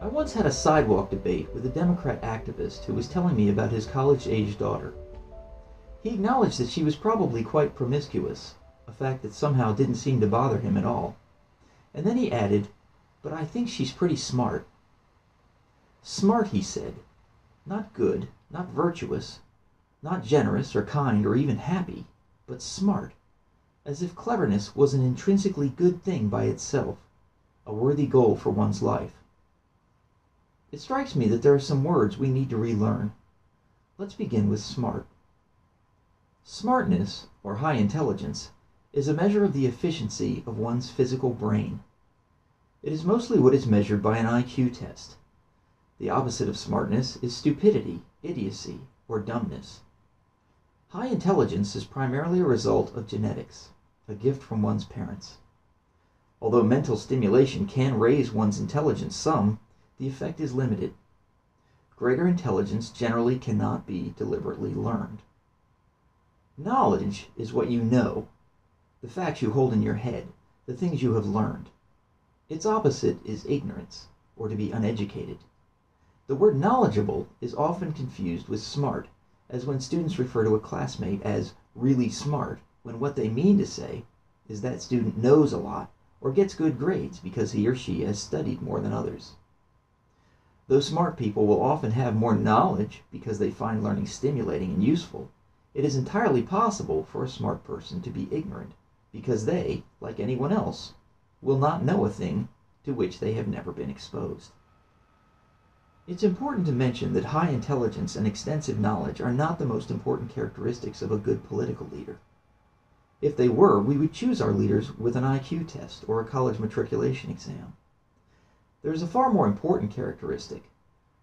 I once had a sidewalk debate with a Democrat activist who was telling me about his college-age daughter. He acknowledged that she was probably quite promiscuous, a fact that somehow didn't seem to bother him at all. And then he added, "But I think she's pretty smart." Smart, he said. Not good, not virtuous, not generous or kind or even happy, but smart, as if cleverness was an intrinsically good thing by itself, a worthy goal for one's life. It strikes me that there are some words we need to relearn. Let's begin with smart. Smartness, or high intelligence, is a measure of the efficiency of one's physical brain. It is mostly what is measured by an IQ test. The opposite of smartness is stupidity, idiocy, or dumbness. High intelligence is primarily a result of genetics, a gift from one's parents. Although mental stimulation can raise one's intelligence some, the effect is limited. Greater intelligence generally cannot be deliberately learned. Knowledge is what you know, the facts you hold in your head, the things you have learned. Its opposite is ignorance, or to be uneducated. The word knowledgeable is often confused with smart, as when students refer to a classmate as really smart, when what they mean to say is that student knows a lot or gets good grades because he or she has studied more than others. Though smart people will often have more knowledge because they find learning stimulating and useful, it is entirely possible for a smart person to be ignorant because they, like anyone else, will not know a thing to which they have never been exposed. It's important to mention that high intelligence and extensive knowledge are not the most important characteristics of a good political leader. If they were, we would choose our leaders with an IQ test or a college matriculation exam. There is a far more important characteristic,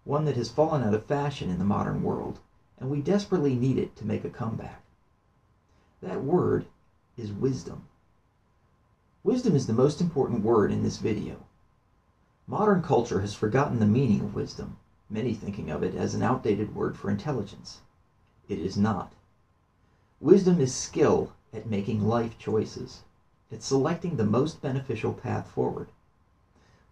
one that has fallen out of fashion in the modern world, and we desperately need it to make a comeback. That word is wisdom. Wisdom is the most important word in this video. Modern culture has forgotten the meaning of wisdom, many thinking of it as an outdated word for intelligence. It is not. Wisdom is skill at making life choices, at selecting the most beneficial path forward.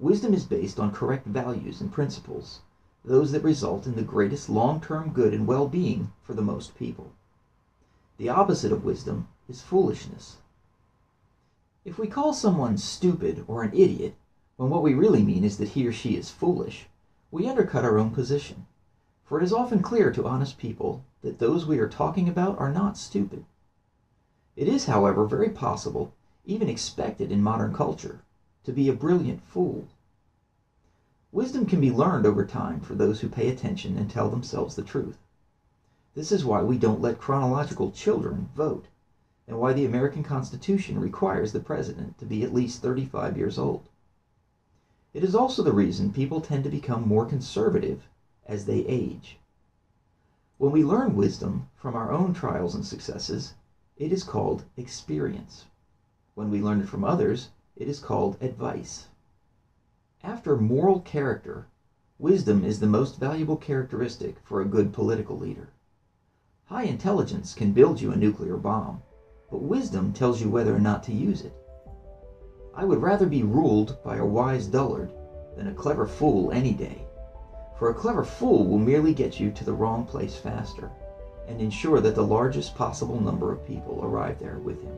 Wisdom is based on correct values and principles, those that result in the greatest long-term good and well-being for the most people. The opposite of wisdom is foolishness. If we call someone stupid or an idiot, when what we really mean is that he or she is foolish, we undercut our own position, for it is often clear to honest people that those we are talking about are not stupid. It is, however, very possible, even expected in modern culture, to be a brilliant fool. Wisdom can be learned over time for those who pay attention and tell themselves the truth. This is why we don't let chronological children vote, and why the American Constitution requires the president to be at least 35 years old. It is also the reason people tend to become more conservative as they age. When we learn wisdom from our own trials and successes, it is called experience. When we learn it from others, it is called advice. After moral character, wisdom is the most valuable characteristic for a good political leader. High intelligence can build you a nuclear bomb, but wisdom tells you whether or not to use it. I would rather be ruled by a wise dullard than a clever fool any day, for a clever fool will merely get you to the wrong place faster and ensure that the largest possible number of people arrive there with him.